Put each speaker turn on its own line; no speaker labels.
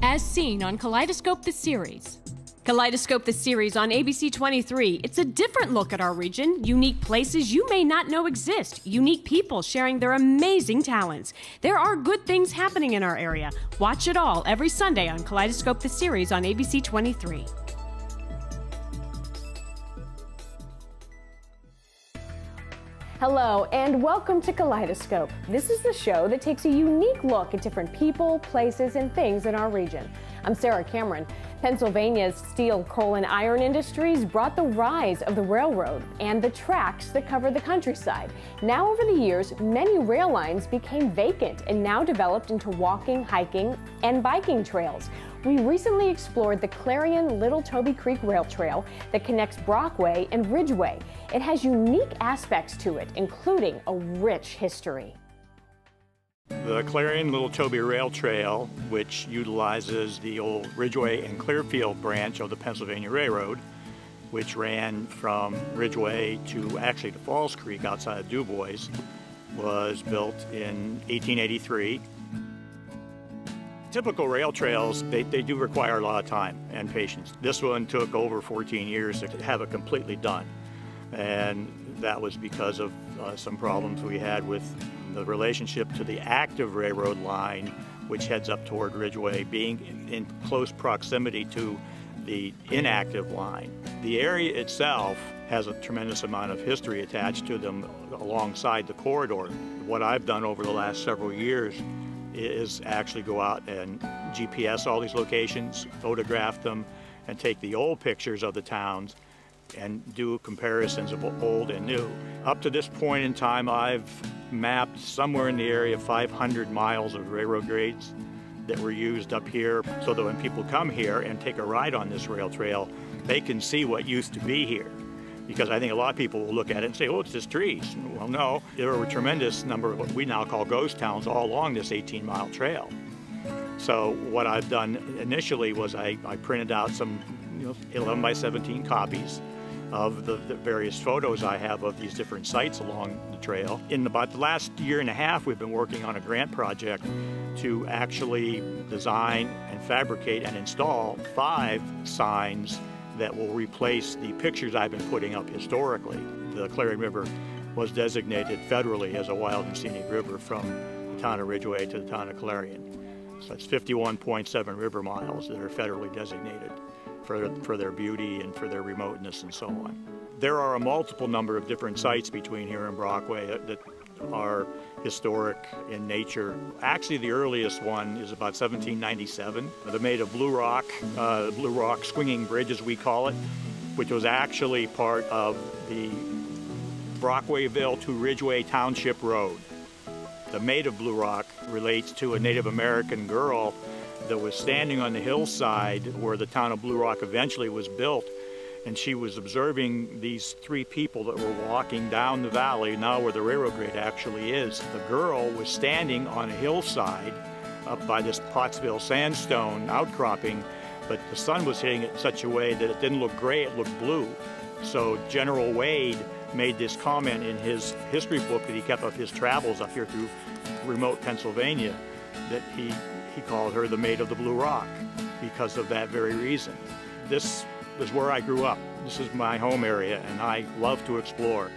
As seen on Kaleidoscope the Series. Kaleidoscope the Series on ABC 23. It's a different look at our region, unique places you may not know exist, unique people sharing their amazing talents. There are good things happening in our area. Watch it all every Sunday on Kaleidoscope the Series on ABC 23.
Hello and welcome to Kaleidoscope. This is the show that takes a unique look at different people, places, and things in our region. I'm Sarah Cameron. Pennsylvania's steel, coal, and iron industries brought the rise of the railroad and the tracks that cover the countryside. Now, over the years, many rail lines became vacant and now developed into walking, hiking, and biking trails. We recently explored the Clarion-Little Toby Rail Trail that connects Brockway and Ridgway. It has unique aspects to it, including a rich history.
The Clarion-Little Toby Rail Trail, which utilizes the old Ridgway and Clearfield branch of the Pennsylvania Railroad, which ran from Ridgway to actually to Falls Creek outside of Du Bois, was built in 1883. Typical rail trails, they do require a lot of time and patience. This one took over 14 years to have it completely done. And that was because of some problems we had with the relationship to the active railroad line, which heads up toward Ridgway, being in close proximity to the inactive line. The area itself has a tremendous amount of history attached to them alongside the corridor. What I've done over the last several years is actually go out and GPS all these locations, photograph them, and take the old pictures of the towns and do comparisons of old and new. Up to this point in time, I've mapped somewhere in the area of 500 miles of railroad grades that were used up here, so that when people come here and take a ride on this rail trail, they can see what used to be here. Because I think a lot of people will look at it and say, oh, it's just trees. Well, no, there were a tremendous number of what we now call ghost towns all along this 18-mile trail. So what I've done initially was I printed out some 11 by 17 copies of the various photos I have of these different sites along the trail. In about the last year and a half, we've been working on a grant project to actually design and fabricate and install 5 signs that will replace the pictures I've been putting up historically. The Clarion River was designated federally as a wild and scenic river from the town of Ridgway to the town of Clarion. So it's 51.7 river miles that are federally designated for their beauty and for their remoteness and so on. There are a multiple number of different sites between here and Brockway that are historic in nature. Actually, the earliest one is about 1797. They're made of blue rock swinging bridge, as we call it, which was actually part of the Brockwayville to Ridgway Township Road. The made of blue rock relates to a Native American girl that was standing on the hillside where the town of Blue Rock eventually was built, and she was observing these 3 people that were walking down the valley, now where the railroad grade actually is. The girl was standing on a hillside up by this Pottsville sandstone outcropping, but the sun was hitting it in such a way that it didn't look gray, it looked blue. So General Wade made this comment in his history book that he kept of his travels up here through remote Pennsylvania, that he called her the Maid of the Blue Rock because of that very reason. This is where I grew up. This is my home area, and I love to explore.